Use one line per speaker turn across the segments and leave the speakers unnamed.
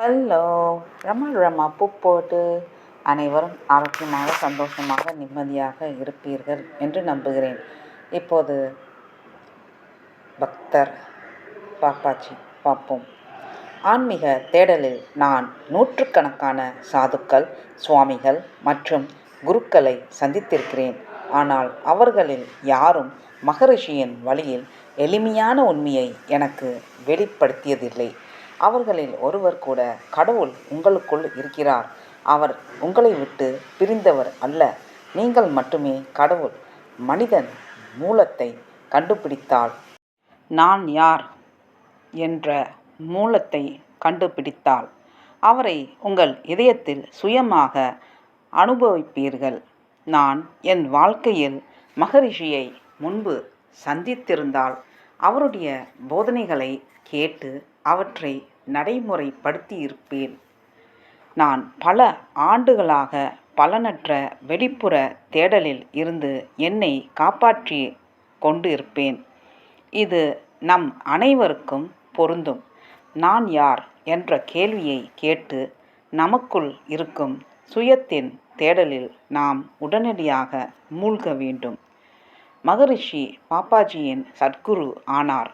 Hello. Rama பூ போட்டு அனைவரும் ஆரோக்கியமாக, சந்தோஷமாக, நிம்மதியாக இருப்பீர்கள் என்று நம்புகிறேன். இப்போது பக்தர் பாப்பாஜி பார்ப்போம். ஆன்மீக தேடலில் நான் நூற்றுக்கணக்கான சாதுக்கள், சுவாமிகள் மற்றும் குருக்களை சந்தித்திருக்கிறேன். ஆனால் அவர்களில் யாரும் மகரிஷியின் வழியில் எளிமையான உண்மையை எனக்கு வெளிப்படுத்தியதில்லை. அவர்களில் ஒருவர் கூட, கடவுள் உங்களுக்குள் இருக்கிறார், அவர் உங்களை விட்டு பிரிந்தவர் அல்ல, நீங்கள் மட்டுமே கடவுள், மனிதன் மூலத்தை கண்டுபிடித்தால், நான் யார் என்ற மூலத்தை கண்டுபிடித்தால் அவரை உங்கள் இதயத்தில் சுயமாக அனுபவிப்பீர்கள். நான் என் வாழ்க்கையில் மகரிஷியை முன்பு சந்தித்திருந்தால் அவருடைய போதனைகளை கேட்டு அவற்றை நடைமுறைப்படுத்தியிருப்பேன். நான் பல ஆண்டுகளாக பலனற்ற வெளிப்புற தேடலில் இருந்து என்னை காப்பாற்றி கொண்டு இருப்பேன். இது நம் அனைவருக்கும் பொருந்தும். நான் யார் என்ற கேள்வியை கேட்டு நமக்குள் இருக்கும் சுயத்தின் தேடலில் நாம் உடனடியாக மூழ்க வேண்டும். மகரிஷி பாப்பாஜியின் சத்குரு ஆனார்.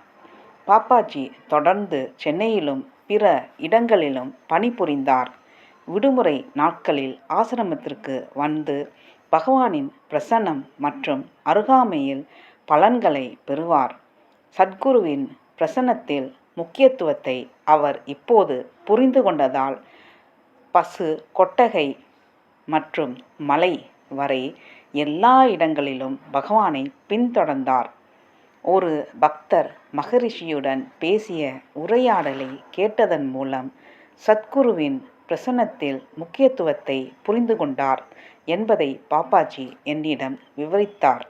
பாப்பாஜி தொடர்ந்து சென்னையிலும் பிற இடங்களிலும் பணிபுரிந்தார். விடுமுறை நாட்களில் ஆசிரமத்திற்கு வந்து பகவானின் பிரசன்னம் மற்றும் அருகாமையில் பலன்களை பெறுவார். சத்குருவின் பிரசன்னத்தில் முக்கியத்துவத்தை அவர் இப்போது புரிந்து கொண்டதால் பசு கொட்டகை மற்றும் மலை வரை எல்லா இடங்களிலும் பகவானை பின்தொடர்ந்தார். ஒரு பக்தர் மகரிஷியுடன் பேசிய உரையாடலை கேட்டதன் மூலம் சத்குருவின் பிரசன்னத்தில் முக்கியத்துவத்தை புரிந்து கொண்டார் என்பதை பாப்பாஜி என்னிடம் விவரித்தார்.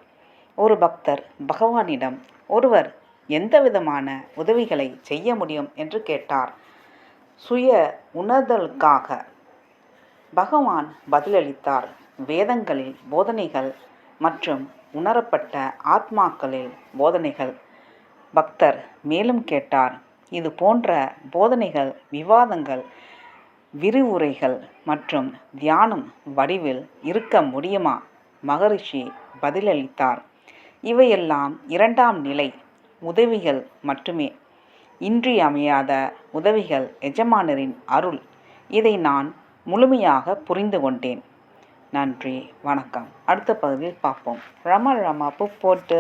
ஒரு பக்தர் பகவானிடம், ஒருவர் எந்தவிதமான உதவிகளை செய்ய முடியும் என்று கேட்டார். சுய உணர்தலுக்காக. பகவான் பதிலளித்தார், வேதங்களில் போதனைகள் மற்றும் உணரப்பட்ட ஆத்மாக்களில் போதனைகள். பக்தர் மேலும் கேட்டார், இது போன்ற போதனைகள் விவாதங்கள், விரிவுரைகள் மற்றும் தியானம் வடிவில் இருக்க முடியுமா? மகரிஷி பதிலளித்தார், இவையெல்லாம் இரண்டாம் நிலை உதவிகள் மட்டுமே, இன்றியமையாத உதவிகள் எஜமானரின் அருள். இதை நான் முழுமையாக புரிந்து கொண்டேன். நன்றி, வணக்கம். அடுத்த பகுதியில் பார்ப்போம். ரமா பூ போட்டு.